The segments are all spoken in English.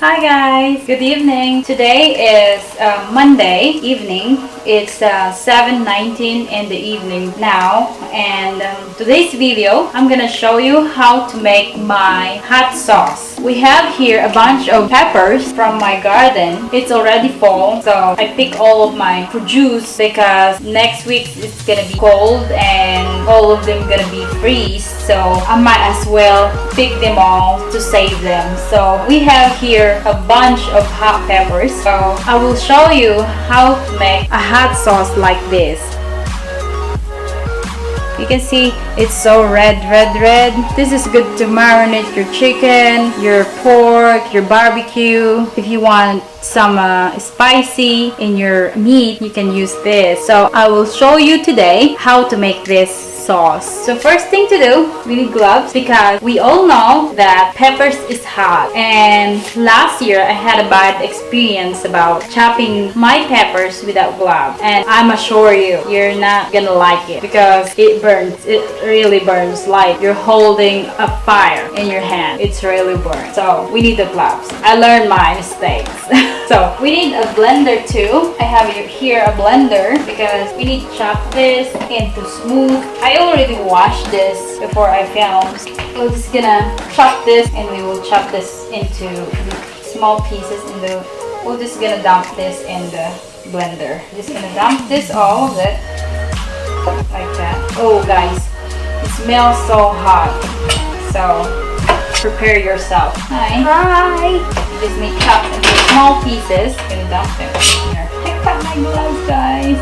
Hi guys, good evening. Today is Monday evening. It's 7:19 in the evening now, and today's video I'm gonna show you how to make my hot sauce. We have here a bunch of peppers from my garden. It's already fall, so I pick all of my produce because next week it's gonna be cold and all of them gonna be freeze, so I might as well pick them all to save them. So we have here a bunch of hot peppers, so I will show you how to make a hot sauce like this. You can see it's so red. This is good to marinate your chicken, your pork, your barbecue. If you want some spicy in your meat, you can use this. So I will show you today how to make this sauce. So first thing to do, we need gloves because we all know that peppers is hot, and last year I had a bad experience about chopping my peppers without gloves, and I'm assure you're not gonna like it because it burns. It really burns like you're holding a fire in your hand. It's really burnt. So we need the gloves. I learned my mistakes. So we need a blender too. I have here a blender because we need to chop this into smooth. I already washed this before I filmed. We're just gonna chop this, and we will chop this into small pieces. We're just gonna dump this in the blender. Just gonna dump this, all of it, like that. Oh guys, it smells so hot. So prepare yourself. Hi. You just need chop into small pieces. Gonna dump them here. I got my gloves, guys.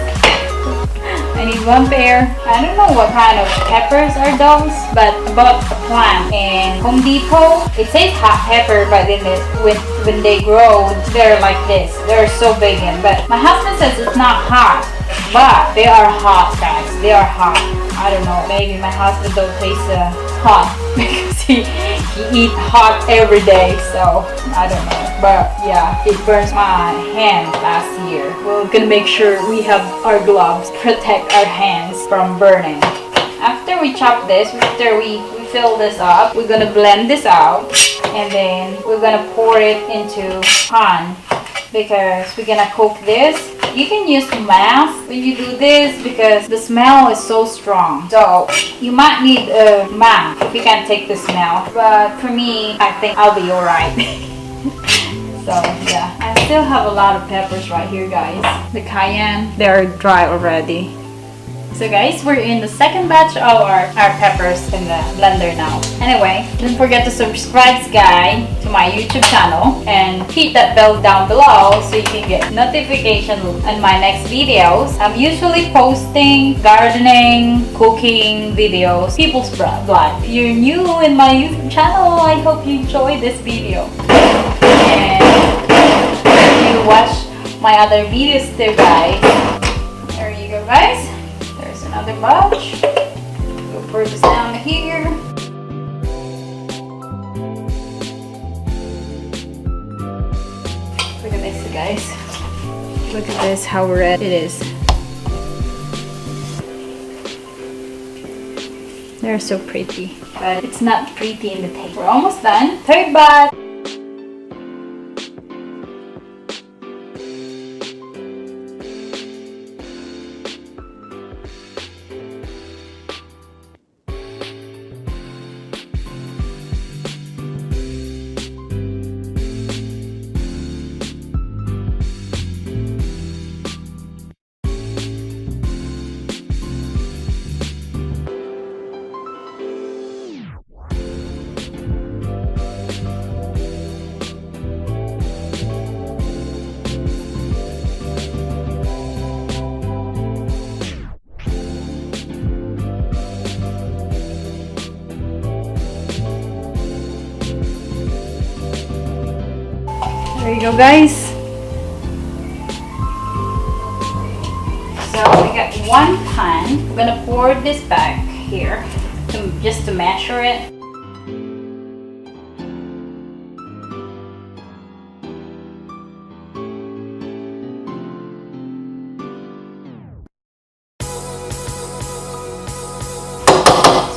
I need one pair. I don't know what kind of peppers are those, but I bought a plant in Home Depot. It says hot pepper, but then when they grow, they're like this. They're so big. But my husband says it's not hot, but they are hot, guys. They are hot. I don't know. Maybe my husband don't taste hot because he eat hot every day, so I don't know. But yeah, it burns my hand last year. We're gonna make sure we have our gloves protect our hands from burning. After we chop this, after we fill this up, we're gonna blend this out, and then we're gonna pour it into pan because we're gonna cook this. You can use mask when you do this because the smell is so strong. So you might need a mask if you can't take the smell. But for me, I think I'll be alright. So yeah, I still have a lot of peppers right here, guys. The cayenne, they are dry already. So guys, we're in the second batch of our peppers in the blender now. Anyway, don't forget to subscribe, guys, to my YouTube channel and hit that bell down below so you can get notification on my next videos. I'm usually posting gardening, cooking videos, people's blog. If you're new in my YouTube channel, I hope you enjoy this video. And if you watch my other videos too, guys. There you go, guys. Another batch. We'll pour this down here. Look at this, guys. Look at this, how red it is. They're so pretty, but it's not pretty in the taste. We're almost done. Third batch. There you go, guys. So we got one pan. We're gonna pour this back here just to measure it.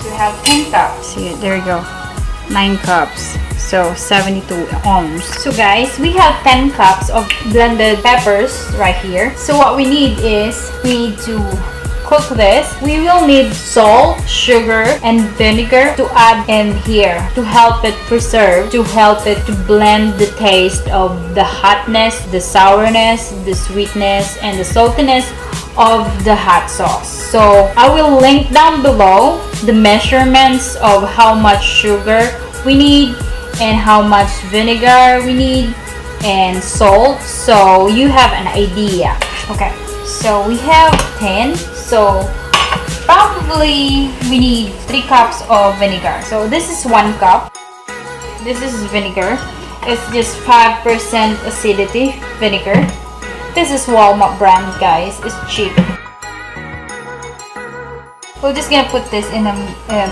So we have 10 cups. See it? There you go. 9 cups. So 72 ohms. So guys, we have 10 cups of blended peppers right here. So what we need is, we need to cook this. We will need salt, sugar, and vinegar to add in here to help it preserve, to help it to blend the taste of the hotness, the sourness, the sweetness, and the saltiness of the hot sauce. So I will link down below the measurements of how much sugar we need and how much vinegar we need and salt, so you have an idea. Okay, so we have 10, so probably we need 3 cups of vinegar. So this is 1 cup. This is vinegar. It's just 5% acidity vinegar. This is Walmart brand, guys. It's cheap. We're just gonna put this in a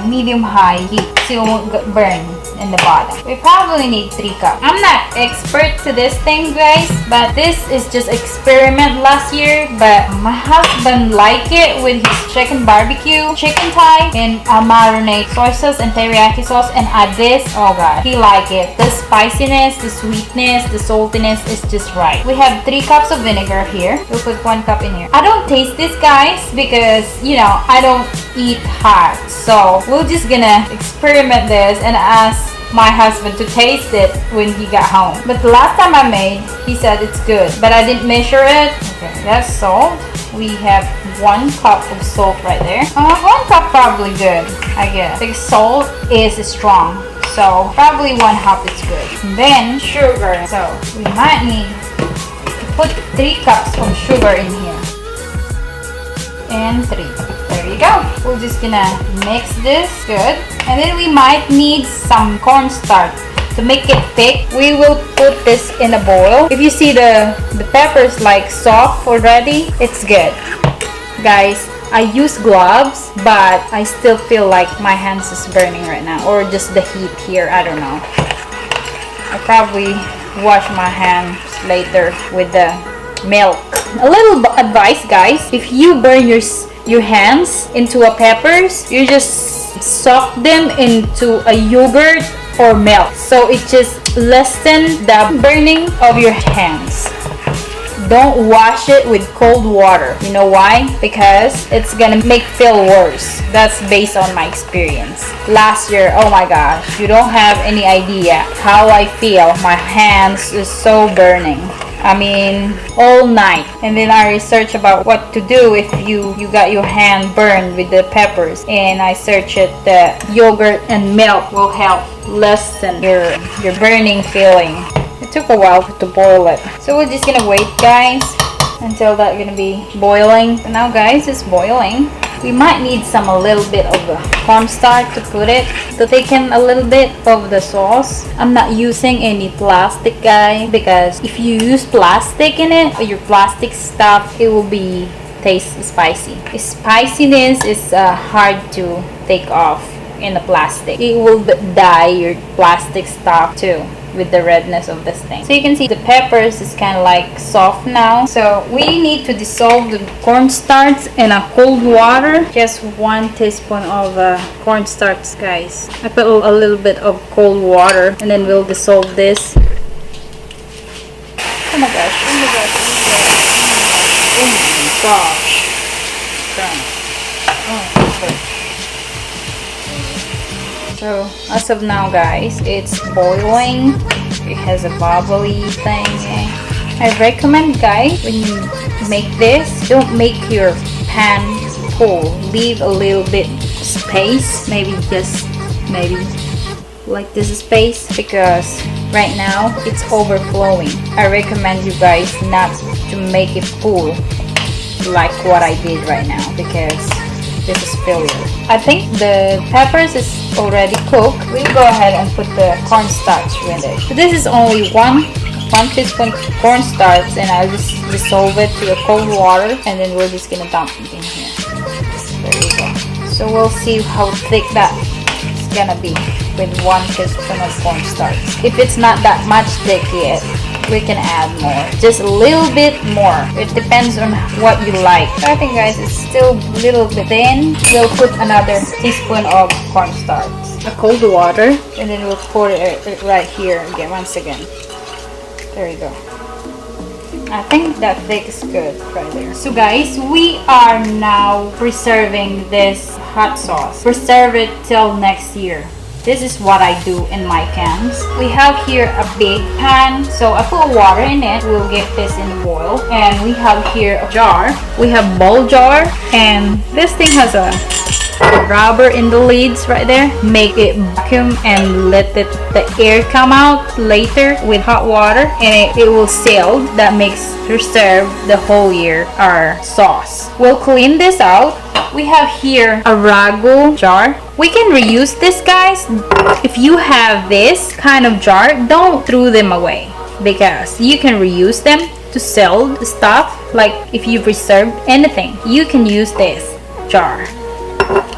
medium-high heat so it won't get burned in the bottom. We probably need 3 cups. I'm not expert to this thing, guys, but this is just experiment last year. But my husband liked it with his chicken barbecue, chicken thigh, and I'll marinate soy sauce and teriyaki sauce and add this. Oh god, he liked it. The spiciness, the sweetness, the saltiness is just right. We have 3 cups of vinegar here. We'll put 1 cup in here. I don't taste this, guys, because you know I don't eat hot, so we're just gonna experiment this and ask my husband to taste it when he got home. But the last time I made, he said it's good, but I didn't measure it. Okay, that's salt. We have 1 cup of salt right there. 1 cup probably good, I guess, because salt is strong, so probably 1/2 is good. And then sugar, so we might need to put 3 cups of sugar in here and 3. There you go. We're just gonna mix this good, and then we might need some cornstarch to make it thick. We will put this in a bowl. If you see the peppers like soft already, it's good. Guys, I use gloves, but I still feel like my hands is burning right now, or just the heat here, I don't know. I'll probably wash my hands later with the milk. A little advice, guys, if you burn your hands into a peppers, you just soak them into a yogurt or milk, so it just lessens the burning of your hands. Don't wash it with cold water. You know why? Because it's gonna make feel worse. That's based on my experience. Last year, oh my gosh, you don't have any idea how I feel. My hands is so burning. I mean, all night. And then I researched about what to do if you got your hand burned with the peppers, and I searched it, the yogurt and milk will help lessen your burning feeling. It took a while to boil it, so we're just gonna wait, guys, until that's gonna be boiling. So now, guys, it's boiling. We might need a little bit of cornstarch to put it, to thicken a little bit of the sauce. I'm not using any plastic, guys, because if you use plastic in it, or your plastic stuff, it will be taste spicy. Spiciness is hard to take off in the plastic. It will dye your plastic stuff too with the redness of this thing. So you can see the peppers is kind of like soft now. So we need to dissolve the cornstarch in a cold water. Just 1 teaspoon of cornstarch, guys. I put a little bit of cold water, and then we'll dissolve this. Oh my gosh, oh my gosh, oh my gosh, oh my gosh. So as of now, guys, it's boiling. It has a bubbly thing. I recommend, guys, when you make this, don't make your pan full. Leave a little bit space, maybe like this space, because right now it's overflowing. I recommend you guys not to make it full like what I did right now, because this is failure. I think the peppers is already cooked. We'll go ahead and put the cornstarch with it. So this is only 1 teaspoon cornstarch, and I'll just dissolve it to the cold water, and then we're just gonna dump it in here. There you go. So we'll see how thick that is gonna be with 1 teaspoon of cornstarch. If it's not that much thick yet, we can add more, just a little bit more. It depends on what you like. I think, guys, it's still a little bit thin. We'll put another teaspoon of cornstarch. a cold water, and then we'll pour it right here again, once again. There you go. I think that thick is good right there. So guys, we are now preserving this hot sauce. Preserve it till next year. This is what I do in my cans. We have here a big pan, so I put water in it. We'll get this in the boil. And we have here a jar. We have bowl jar, and this thing has a rubber in the lids right there. Make it vacuum and let the air come out later with hot water, and it will seal. That makes preserve the whole year our sauce. We'll clean this out. We have here a ragu jar. We can reuse this, guys. If you have this kind of jar, don't throw them away, because you can reuse them to sell the stuff. Like if you preserved anything, you can use this jar,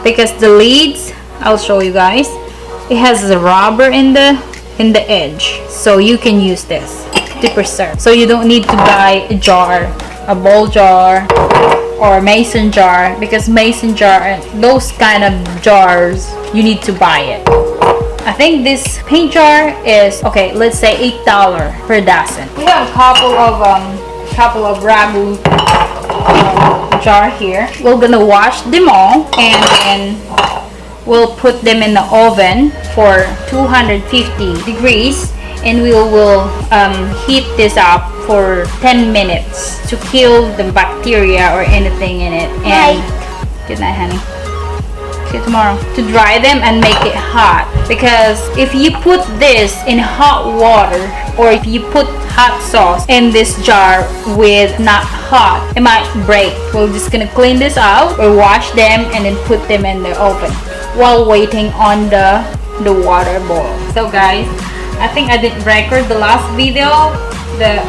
because the lids, I'll show you guys, it has a rubber in the edge, so you can use this to preserve. So you don't need to buy a jar, a bowl jar or a mason jar, because mason jar and those kind of jars, you need to buy it. I think this paint jar is, okay, let's say $8 per dozen. We have a couple of ragu jar here. We're gonna wash them all, and then we'll put them in the oven for 250 degrees, and we will heat this up for 10 minutes to kill the bacteria or anything in it. And good night, honey. See you tomorrow. To dry them and make it hot, because if you put this in hot water, or if you put hot sauce in this jar with not hot, it might break. We're just gonna clean this out or wash them and then put them in the oven while waiting on the water boil. So guys, I think I didn't record the last video, the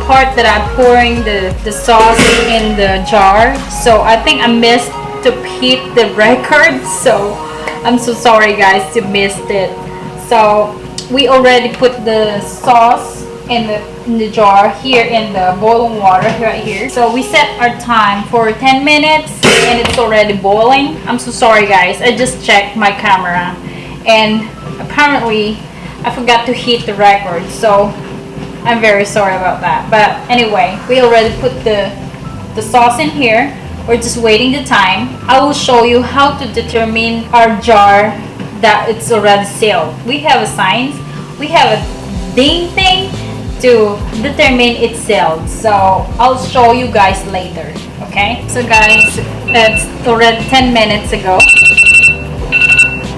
part that I'm pouring the sauce in the jar, so I think I missed to hit the record, so I'm so sorry guys to missed it. So we already put the sauce in the jar here in the boiling water right here. So we set our time for 10 minutes and it's already boiling. I'm so sorry guys, I just checked my camera and apparently I forgot to hit the record, so I'm very sorry about that. But anyway, we already put the sauce in here. We're just waiting the time. I will show you how to determine our jar that it's already sealed. We have a sign, we have a ding thing to determine it's sealed. So I'll show you guys later. Okay, so guys, it's already 10 minutes ago.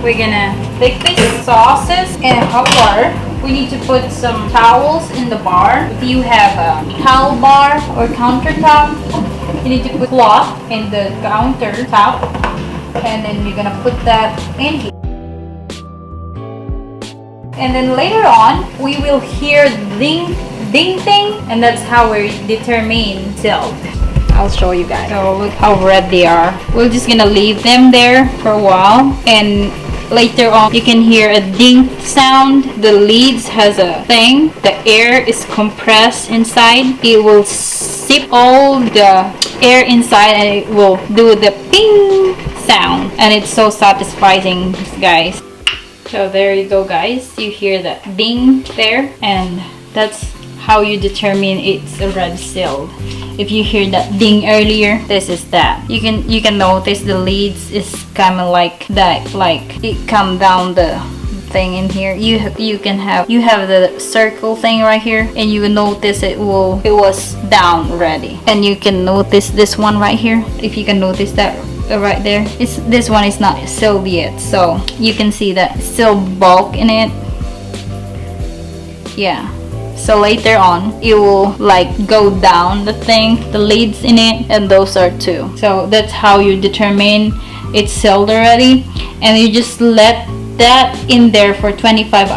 We're gonna take these sauces in hot water. We need to put some towels in the bar. If you have a towel bar or countertop, you need to put cloth in the countertop, and then you're gonna put that in here. And then later on, we will hear ding ding thing, and that's how we determine sealed. I'll show you guys. So look how red they are. We're just gonna leave them there for a while, and later on you can hear a ding sound. The lids has a thing, the air is compressed inside. It will sip all the air inside and it will do the ping sound, and it's so satisfying guys. So there you go guys, you hear that ding there, and that's how you determine it's already sealed. If you hear that ding earlier, this is that. You can notice the lids is kind of like that, like it come down the thing in here. You have the circle thing right here, and you will notice it was down already. And you can notice this one right here. If you can notice that right there, this one is not sealed yet, so you can see that still bulk in it. Yeah. So later on, it will like go down the thing, the lids in it, and those are too. So that's how you determine it's sealed already. And you just let that in there for 25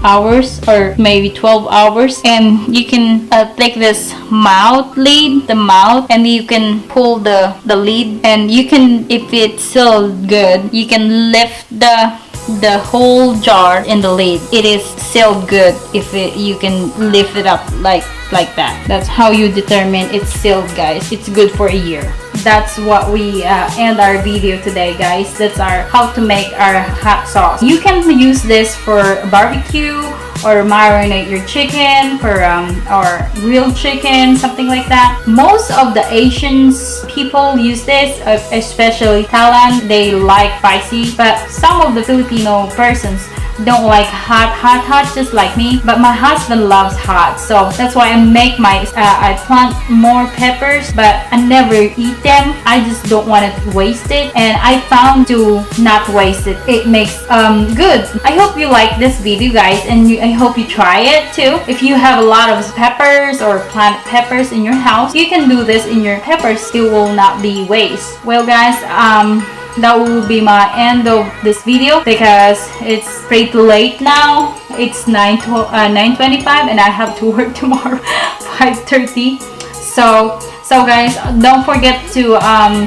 hours or maybe 12 hours. And you can take this the mouth, and you can pull the lid. And you can, if it's sealed good, you can lift the whole jar in the lid. It is sealed good if you can lift it up like that. That's how you determine it's sealed guys. It's good for a year. that's what we end our video today, guys. That's our how to make our hot sauce. You can use this for barbecue or marinate your chicken for or grilled chicken, something like that. Most of the Asians people use this, especially Thailand. They like spicy, but some of the Filipino persons don't like hot just like me, but my husband loves hot, so that's why I plant more peppers, but I never eat them. I just don't want to waste it, and I found to not waste it. It makes good. I hope you like this video, guys, and I hope you try it too. If you have a lot of peppers or plant peppers in your house, you can do this in your peppers. It will not be waste. Well, guys, that will be my end of this video because it's pretty late now. It's 9:25 and I have to work tomorrow 5:30. So guys, don't forget to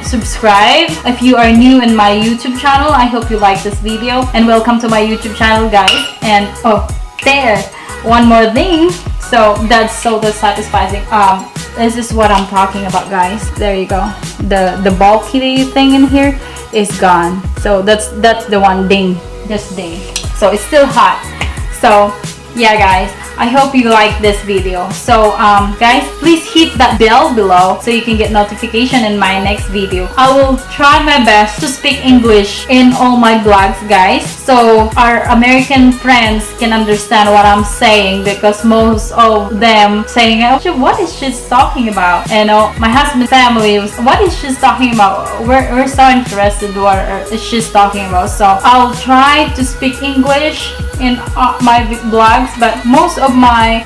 subscribe if you are new in my YouTube channel. I hope you like this video, and welcome to my YouTube channel, guys. And oh, there, one more thing. So that's so satisfying. This is what I'm talking about, guys. There you go. The bulky thing in here is gone. So that's the one ding. Just ding. So it's still hot. So yeah, guys, I hope you like this video. So guys, please hit that bell below so you can get notification in my next video. I will try my best to speak English in all my vlogs, guys, so our American friends can understand what I'm saying, because most of them saying, oh, what is she talking about? And my husband's family was, what is she talking about? We're so interested what is she talking about. So I'll try to speak English in my vlogs, but most of my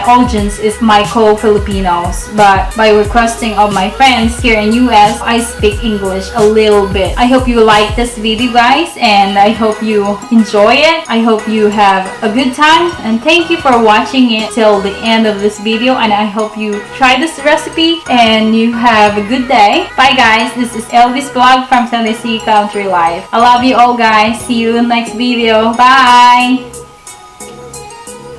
audience is my co-Filipinos, but by requesting of my friends here in US, I speak English a little bit. I hope you like this video, guys, and I hope you enjoy it. I hope you have a good time, and thank you for watching it till the end of this video, and I hope you try this recipe and you have a good day. Bye, guys. This is Elvis Vlog from Tennessee Country Life. I love you all, guys. See you in the next video. Bye.